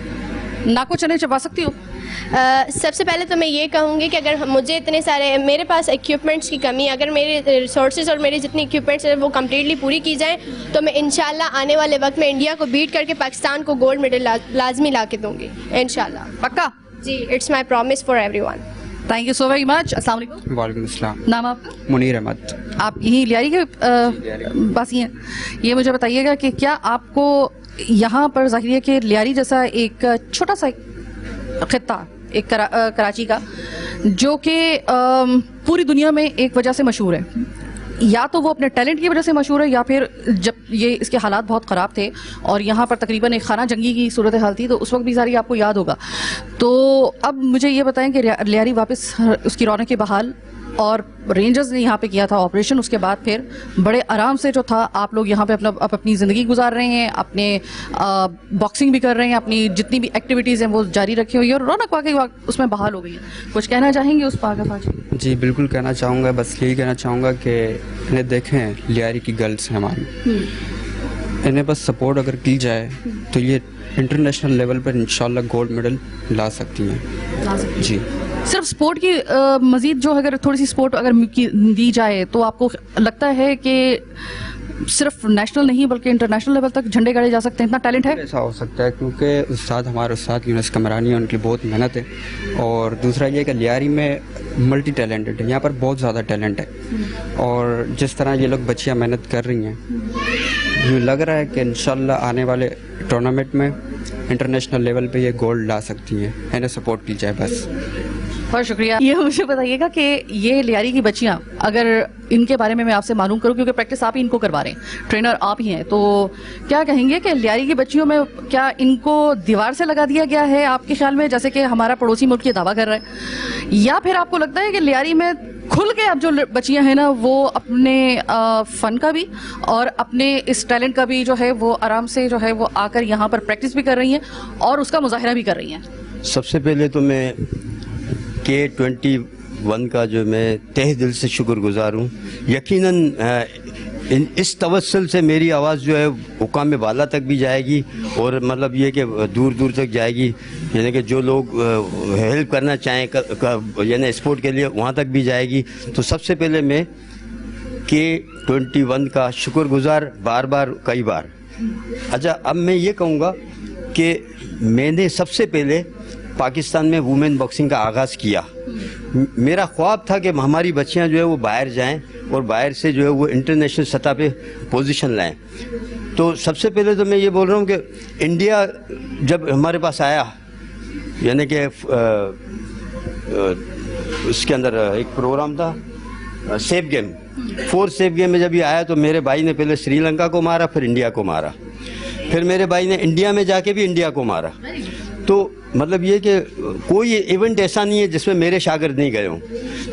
नाको चने चबा सकती हो? सबसे पहले तो मैं ये कहूँगी कि अगर मुझे इतने सारे, मेरे पास इक्विपमेंट्स की कमी, अगर मेरे रिसोर्सेज और मेरी जितनी इक्विपमेंट्स हैं वो कम्प्लीटली पूरी की जाएँ, तो मैं इंशाल्लाह आने वाले वक्त में इंडिया को बीट करके पाकिस्तान को गोल्ड मेडल लाजमी ला के दूँगी इंशाल्लाह। पक्का? जी, it's my promise for everyone. Thank you so very much. अस्सलाम वालेकुम। वालेकुम अस्सलाम। नाम आपका? मुनीर अहमद। आप यहीं लियारी के बासी हैं? ये मुझे बताइएगा कि क्या आपको यहाँ पर ज़ाहिर है कि लियारी जैसा एक छोटा सा खित्ता एक कराची का, जो कि पूरी दुनिया में एक वजह से मशहूर है, या तो वो अपने टैलेंट की वजह से मशहूर है, या फिर जब ये इसके हालात बहुत ख़राब थे और यहाँ पर तकरीबन एक खाना जंगी की सूरत हाल थी, तो उस वक्त भी सारी आपको याद होगा। तो अब मुझे ये बताएं कि लियारी वापस उसकी रौनक बहाल, और रेंजर्स ने यहाँ पे किया था ऑपरेशन, उसके बाद फिर बड़े आराम से जो था आप लोग यहाँ पे अपनी ज़िंदगी गुजार रहे हैं, अपने बॉक्सिंग भी कर रहे हैं, अपनी जितनी भी एक्टिविटीज़ हैं वो जारी रखी हुई है, और रौनक वाकई उसमें बहाल हो गई है। कुछ कहना चाहेंगे उस पाक? जी बिल्कुल कहना चाहूँगा, बस यही कहना चाहूँगा कि इन्हें देखें, लियारी की गर्ल्स हैं हमारी, इन्हें बस सपोर्ट अगर की जाए तो ये इंटरनेशनल लेवल पर इंशाल्लाह गोल्ड मेडल ला सकती हैं। जी सिर्फ स्पोर्ट की मज़ीद जो अगर थोड़ी सी सपोर्ट अगर दी जाए तो आपको लगता है कि सिर्फ नेशनल नहीं बल्कि इंटरनेशनल लेवल तक झंडे गाड़े जा सकते हैं? इतना टैलेंट है? ऐसा हो सकता है क्योंकि हमारे उस्ताद यूनुस कमरानी है, उनकी बहुत मेहनत है। और दूसरा ये कि लियारी में मल्टी टैलेंटेड है, यहाँ पर बहुत ज़्यादा टैलेंट है, और जिस तरह ये लोग बच्चियाँ मेहनत कर रही हैं, यूँ लग रहा है कि इंशाल्लाह आने वाले टूर्नामेंट में इंटरनेशनल लेवल पे ये गोल्ड ला सकती हैं, इन्हें सपोर्ट की जाए बस। बहुत शुक्रिया। ये मुझे बताइएगा कि ये लियारी की बच्चियाँ, अगर इनके बारे में मैं आपसे मालूम करूँ, क्योंकि प्रैक्टिस आप ही इनको करवा रहे हैं, ट्रेनर आप ही हैं, तो क्या कहेंगे कि लियारी की बच्चियों में क्या इनको दीवार से लगा दिया गया है आपके ख्याल में, जैसे कि हमारा पड़ोसी मुल्क ये दावा कर रहा है, या फिर आपको लगता है कि लियारी में खुल के अब जो बच्चियाँ हैं ना वो अपने फ़न का भी और अपने इस टैलेंट का भी जो है वो आराम से जो है वो आकर यहाँ पर प्रैक्टिस भी कर रही हैं और उसका मुजाहिरा भी कर रही हैं? सबसे पहले तो मैं K21 का जो मैं तहे दिल से शुक्रगुजार हूँ। यकीनन इस तवस्सुल से मेरी आवाज़ जो है हुकाम वाला तक भी जाएगी, और मतलब ये कि दूर दूर तक जाएगी, यानी कि जो लोग हेल्प करना चाहें यानी स्पोर्ट के लिए वहाँ तक भी जाएगी। तो सबसे पहले मैं K21 का शुक्रगुजार बार बार कई बार। अच्छा, अब मैं ये कहूँगा कि मैंने सबसे पहले पाकिस्तान में वुमेन बॉक्सिंग का आगाज़ किया। मेरा ख्वाब था कि हमारी बच्चियां जो है वो बाहर जाएं और बाहर से जो है वो इंटरनेशनल सतह पे पोजीशन लाएं। तो सबसे पहले तो मैं ये बोल रहा हूँ कि इंडिया जब हमारे पास आया, यानी कि उसके अंदर एक प्रोग्राम था सेफ गेम, 4 सेफ गेम में जब ये आया तो मेरे भाई ने पहले श्रीलंका को मारा, फिर इंडिया को मारा, फिर मेरे भाई ने इंडिया में जाके भी इंडिया को मारा। तो मतलब ये कि कोई इवेंट ऐसा नहीं है जिसमें मेरे शागिर्द नहीं गए हों।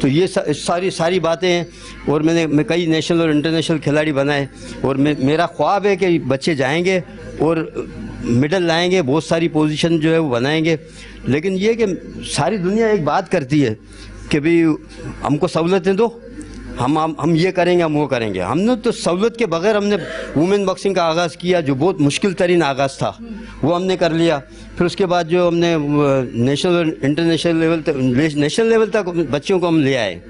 तो ये सारी बातें हैं, और मैं कई नेशनल और इंटरनेशनल खिलाड़ी बनाए, और मेरा ख्वाब है कि बच्चे जाएंगे और मेडल लाएंगे, बहुत सारी पोजीशन जो है वो बनाएंगे। लेकिन ये कि सारी दुनिया एक बात करती है कि भाई हमको सहूलतें दो, हम ये करेंगे, हम वो करेंगे। हमने तो सहूलत के बगैर हमने वुमेन बॉक्सिंग का आगाज़ किया, जो बहुत मुश्किल तरीन आगाज़ था वो हमने कर लिया। फिर उसके बाद जो हमने नेशनल और इंटरनेशनल लेवल तक बच्चों को हम ले आए।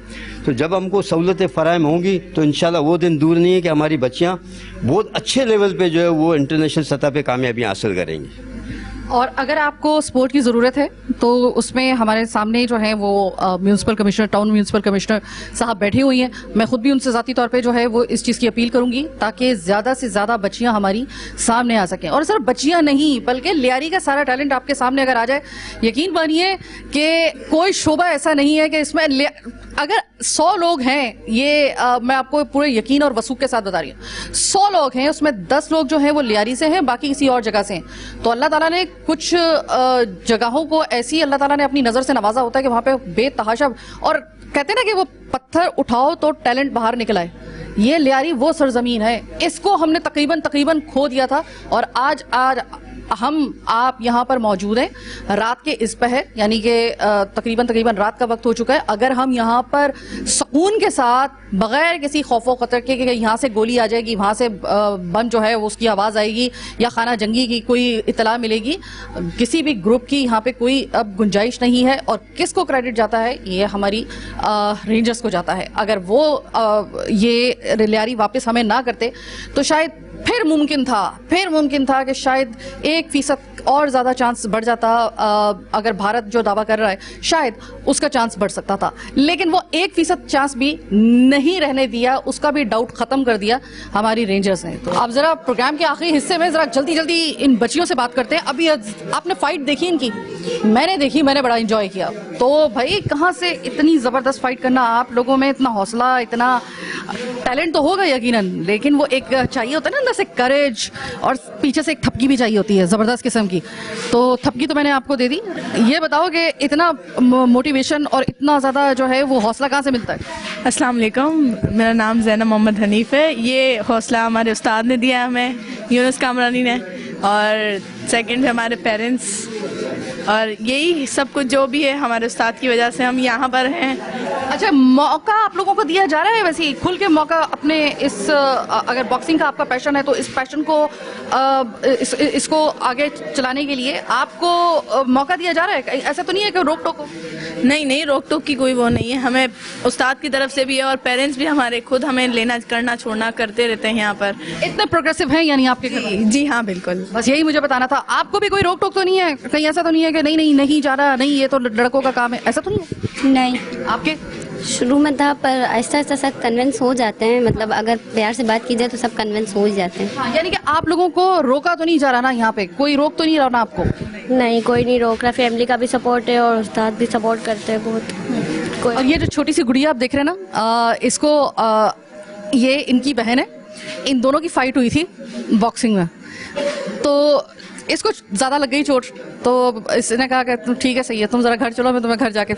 तो जब हमको सहूलतें फ़राहम होंगी तो इंशाल्लाह वो दिन दूर नहीं है कि हमारी बच्चियाँ बहुत अच्छे लेवल पे जो है वो इंटरनेशनल सतह पे कामयाबी हासिल करेंगी। और अगर आपको सपोर्ट की ज़रूरत है तो उसमें हमारे सामने जो है वो municipal commissioner, town municipal commissioner साहब बैठी हुई हैं। मैं खुद भी उनसे ज़ाती तौर पे जो है वो इस चीज़ की अपील करूंगी ताकि ज़्यादा से ज़्यादा बच्चियां हमारी सामने आ सकें। और सिर्फ बच्चियां नहीं बल्कि लियारी का सारा टैलेंट आपके सामने अगर आ जाए, यकीन मानिए कि कोई शोबा ऐसा नहीं है कि इसमें अगर 100 लोग हैं, ये मैं आपको पूरे यकीन और वसूख के साथ बता रही हूँ, 100 लोग हैं उसमें 10 लोग जो हैं वो लियारी से हैं, बाकी किसी और जगह से हैं। तो अल्लाह ताला ने कुछ जगहों को ऐसी अल्लाह ताला ने अपनी नज़र से नवाजा होता है कि वहाँ पे बेतहाशा, और कहते हैं ना कि वो पत्थर उठाओ तो टैलेंट बाहर निकल आए। ये लियारी वो सरजमीन है, इसको हमने तकरीबन खो दिया था, और आज आप यहाँ पर मौजूद हैं। रात के इस पहर यानी कि तकरीबन रात का वक्त हो चुका है। अगर हम यहाँ पर सुकून के साथ बगैर किसी खौफो खतर के कि यहाँ से गोली आ जाएगी, वहाँ से बम जो है वो उसकी आवाज़ आएगी या खाना जंगी की कोई इतला मिलेगी, किसी भी ग्रुप की यहाँ पे कोई अब गुंजाइश नहीं है। और किसको क्रेडिट जाता है? ये हमारी रेंजर्स को जाता है। अगर वो ये लियारी वापस हमें ना करते तो शायद फिर मुमकिन था कि शायद 1% और ज़्यादा चांस बढ़ जाता। अगर भारत जो दावा कर रहा है शायद उसका चांस बढ़ सकता था, लेकिन वो 1% चांस भी नहीं रहने दिया, उसका भी डाउट ख़त्म कर दिया हमारी रेंजर्स ने। तो अब ज़रा प्रोग्राम के आखिरी हिस्से में ज़रा जल्दी इन बच्चियों से बात करते हैं। अभी आपने फ़ाइट देखी इनकी? मैंने बड़ा इंजॉय किया। तो भाई कहाँ से इतनी ज़बरदस्त फ़ाइट करना, आप लोगों में इतना हौसला, इतना टैलेंट तो होगा यकीनन, लेकिन वो एक चाहिए होता है ना अंदर से करेज, और पीछे से एक थपकी भी चाहिए होती है ज़बरदस्त किस्म की। तो थपकी तो मैंने आपको दे दी। ये बताओ कि इतना मोटिवेशन और इतना ज़्यादा जो है वो हौसला कहाँ से मिलता है? अस्सलाम वालेकुम, मेरा नाम ज़ैनब मोहम्मद हनीफ़ है। ये हौसला हमारे उस्ताद ने दिया हमें, यूनुस कामरानी ने, और सेकंड है हमारे पेरेंट्स, और यही सब कुछ जो भी है हमारे उस्ताद की वजह से हम यहाँ पर हैं। अच्छा, मौका आप लोगों को दिया जा रहा है वैसे ही खुल के मौका अपने इस अगर बॉक्सिंग का आपका पैशन है तो इस पैशन को इसको आगे चलाने के लिए आपको मौका दिया जा रहा है? ऐसा तो नहीं है कि रोक टोक हो? नहीं, रोक टोक की कोई वो नहीं है, हमें उस्ताद की तरफ से भी है और पेरेंट्स भी हमारे खुद हमें लेना करना छोड़ना करते रहते हैं यहाँ पर। इतने प्रोग्रेसिव हैं यानी आपके घर में? जी हाँ, बिल्कुल। बस यही मुझे बताना था। आपको भी कोई रोक टोक तो नहीं है? कहीं ऐसा तो नहीं है कि नहीं जा रहा, नहीं ये तो लड़कों का काम है, ऐसा तो नहीं है? नहीं, आपके शुरू में था, पर आहिस्ता आहिस्ता सब कन्विंस हो जाते हैं। मतलब अगर प्यार से बात की जाए तो सब कन्विंस हो ही जाते हैं। हाँ, यानी कि आप लोगों को रोका तो नहीं जा रहा ना? यहाँ पे कोई रोक तो नहीं रहा ना आपको? नहीं, कोई नहीं रोक रहा। फैमिली का भी सपोर्ट है और उस्ताद भी सपोर्ट करते हैं बहुत। और ये जो छोटी सी गुड़िया आप देख रहे हैं ना, इसको ये इनकी बहन है। इन दोनों की फाइट हुई थी बॉक्सिंग में, तो इसको ज़्यादा लग गई चोट, तो इसने कहा कि तुम ठीक है, सही है, तुम ज़रा घर चलो, मैं तुम्हें घर जाके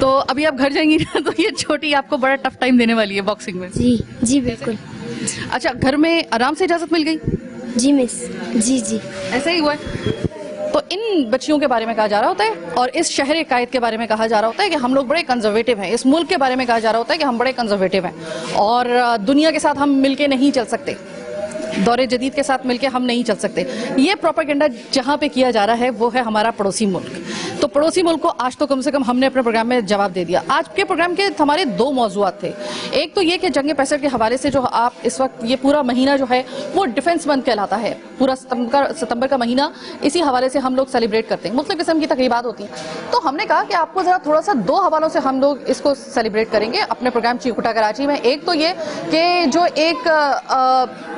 तो अभी आप घर जाएंगी ना, तो ये छोटी आपको बड़ा टफ टाइम देने वाली है बॉक्सिंग में। जी बिल्कुल। अच्छा, घर में आराम से इजाज़त मिल गई? जी मिस, जी ऐसा ही हुआ है। तो इन बच्चियों के बारे में कहा जा रहा होता है और इस शहर कायद के बारे में कहा जा रहा होता है कि हम लोग बड़े कंजर्वेटिव हैं। इस मुल्क के बारे में कहा जा रहा होता है कि हम बड़े कंजर्वेटिव हैं और दुनिया के साथ हम मिलके नहीं चल सकते, दौरे जदीद के साथ मिलके हम नहीं चल सकते। ये प्रोपेगेंडा जहाँ पे किया जा रहा है वो है हमारा पड़ोसी मुल्क। तो पड़ोसी मुल्क को आज तो कम से कम हमने अपने प्रोग्राम में जवाब दे दिया। आज के प्रोग्राम के हमारे दो मौजूआत थे। एक तो ये कि जंग 65 के हवाले से जो आप इस वक्त ये पूरा महीना जो है वो डिफेंस मंथ कहलाता है। पूरा सितंबर का महीना इसी हवाले से हम लोग सेलिब्रेट करते हैं, मुख्तलिफ किस्म की तकरीबात होती हैं। तो हमने कहा कि आपको ज़रा थोड़ा सा दो हवालों से हम लोग इसको सेलिब्रेट करेंगे अपने प्रोग्राम चीख उठा कराची में। एक तो ये कि जो एक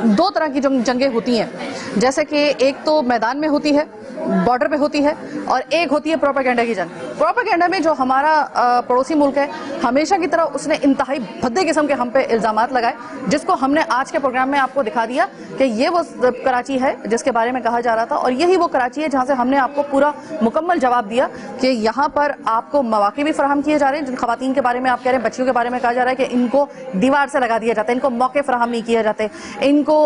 दो तरह की जो जंगें होती हैं, जैसे कि एक तो मैदान में होती है, बॉर्डर पे होती है, और एक होती है प्रोपेगेंडा की जंग। प्रोपेगेंडा में जो हमारा पड़ोसी मुल्क है, हमेशा की तरह उसने इंतहाई भद्दे किस्म के हम पे इल्ज़ामात लगाए, जिसको हमने आज के प्रोग्राम में आपको दिखा दिया कि ये वो कराची है जिसके बारे में कहा जा रहा था, और यही वो कराची है जहाँ से हमने आपको पूरा मुकम्मल जवाब दिया कि यहाँ पर आपको मौके भी फराहम किए जा रहे हैं। जिन खवातीन के बारे में आप कह रहे हैं, बच्चियों के बारे में कहा जा रहा है कि इनको दीवार से लगा दिया जाता है, इनको मौके फराहम नहीं किए जाते, इनको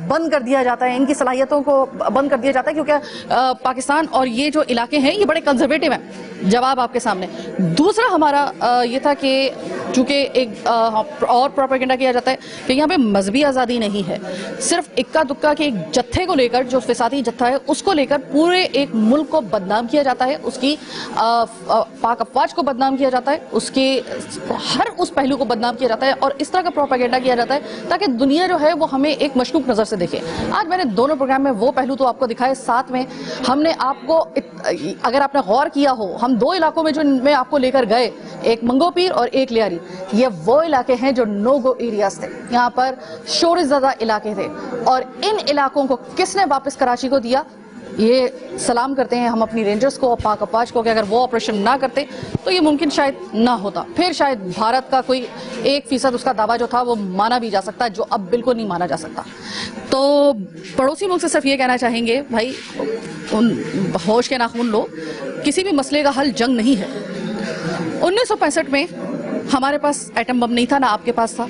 बंद कर दिया जाता है, इनकी सलाहियतों को बंद कर दिया जाता है, क्योंकि पाकिस्तान और ये जो इलाके हैं ये बड़े कंजर्वेटिव हैं। जवाब आपके सामने। दूसरा हमारा ये था कि चूँकि एक और प्रोपेगेंडा किया जाता है कि यहाँ पे मजहबी आज़ादी नहीं है, सिर्फ इक्का दुक्का के एक जत्थे को लेकर, जो फिसादी जत्था है उसको लेकर पूरे एक मुल्क को बदनाम किया जाता है, उसकी पाक अफवाज को बदनाम किया जाता है, उसके हर उस पहलू को बदनाम किया जाता है, और इस तरह का प्रोपेगेंडा किया जाता है ताकि दुनिया जो है वो हमें एक मशकूक नज़र से देखे। आज मैंने दोनों प्रोग्राम में वो पहलू तो आपको दिखाए, साथ में हमने आपको, अगर आपने गौर किया हो, हम दो इलाकों में जो में आपको लेकर गए, एक मंगोपीर और एक लियारी, ये वो इलाके हैं जो नो गो एरियाज थे, यहाँ पर शोर ज़्यादा इलाके थे, और इन इलाकों को किसने वापस कराची को दिया? ये सलाम करते हैं हम अपनी रेंजर्स को और पाक अफवाज को कि अगर वो ऑपरेशन ना करते तो ये मुमकिन शायद ना होता, फिर शायद भारत का कोई 1% उसका दावा जो था वो माना भी जा सकता, जो अब बिल्कुल नहीं माना जा सकता। तो पड़ोसी मुल्क से सिर्फ ये कहना चाहेंगे, भाई उन होश के नाखून लो, किसी भी मसले का हल जंग नहीं है। 1965 में हमारे पास एटम बम नहीं था, ना आपके पास था,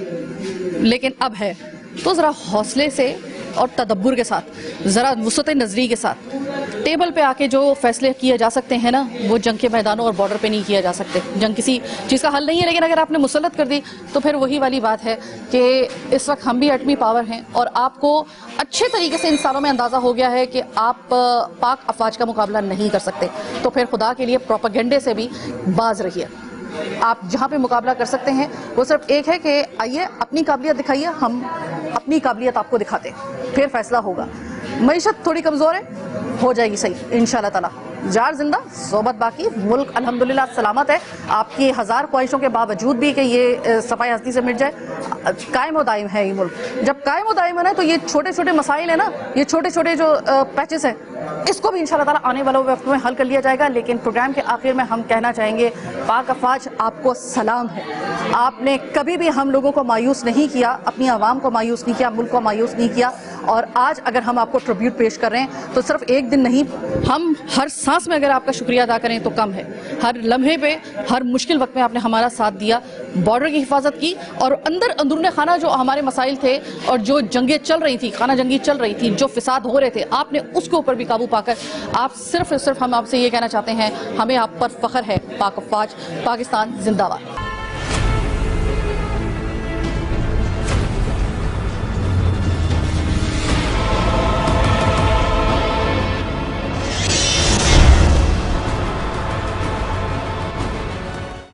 लेकिन अब है। तो ज़रा हौसले से और तदब्बुर के साथ, ज़रा वुसअत नज़री के साथ टेबल पे आके जो फैसले किए जा सकते हैं ना, वो जंग के मैदानों और बॉर्डर पे नहीं किया जा सकते। जंग किसी चीज़ का हल नहीं है, लेकिन अगर आपने मुसल्लत कर दी तो फिर वही वाली बात है कि इस वक्त हम भी एटमी पावर हैं, और आपको अच्छे तरीके से इन सालों में अंदाज़ा हो गया है कि आप पाक अफवाज का मुकाबला नहीं कर सकते। तो फिर खुदा के लिए प्रोपेगेंडे से भी बाज रहिए। आप जहाँ पे मुकाबला कर सकते हैं वो सिर्फ एक है कि आइए अपनी काबिलियत दिखाइए, हम अपनी काबिलियत आपको दिखाते हैं, फिर फैसला होगा। मईशत थोड़ी कमज़ोर है, हो जाएगी सही इंशाअल्लाह ताला। जार जिंदा सोबत बाकी, मुल्क अल्हम्दुलिल्लाह सलामत है। आपकी 1000 ख्वाहिशों के बावजूद भी कि ये सफाई हस्ती से मिट जाए, कायम व दायम है ये मुल्क। जब कायम व दायम है ना, तो ये छोटे छोटे मसाइल है ना, ये छोटे छोटे जो पैचेस हैं, इसको भी इंशाल्लाह ताला आने वाले वक्त में हल कर लिया जाएगा। लेकिन प्रोग्राम के आखिर में हम कहना चाहेंगे, पाक अफवाज आपको सलाम है। आपने कभी भी हम लोगों को मायूस नहीं किया, अपनी आवाम को मायूस नहीं किया, मुल्क को मायूस नहीं किया। और आज अगर हम आपको ट्रिब्यूट पेश कर रहे हैं तो सिर्फ एक दिन नहीं, हम हर सांस में अगर आपका शुक्रिया अदा करें तो कम है। हर लम्हे पे, हर मुश्किल वक्त में आपने हमारा साथ दिया, बॉर्डर की हिफाजत की, और अंदर अंदरूनी खाना जो हमारे मसाइल थे और जो जंगें चल रही थी, खाना जंगी चल रही थी, जो फिसाद हो रहे थे, आपने उसके ऊपर भी काबू पाकर आप सिर्फ हम आपसे ये कहना चाहते हैं, हमें आप पर फख्र है। पाक अफवाज, पाकिस्तान जिंदाबाद।